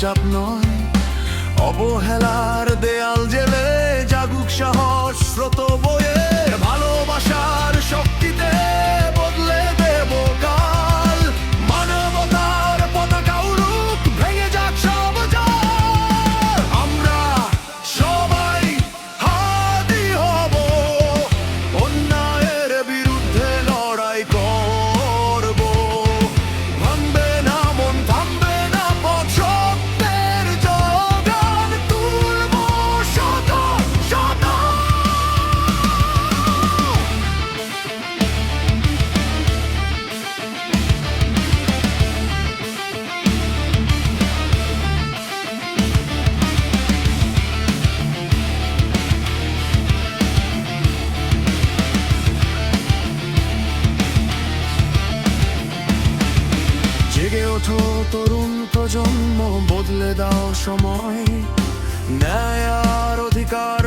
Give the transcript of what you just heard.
চুপচাপ নয়, অবহেলার দেয়াল জেলে জাগুক সাহস স্রোত বয়ে। ভালোবাসার শক্তিতে বদলে দেব কাল, মানবতার পতাকা উড়ুক, ভেঙে যাক সব জাল। আমরা সবাই হাতি হব, অন্যায়ের বিরুদ্ধে লড়াই করব। ভাঙবে না মন, থামবে না পথ, সত্যের জোগান তুলব শত শত। জেগে ওঠো তরুণ প্রজন্ম, বদলে দাও সময়, ন্যায় আর অধিকার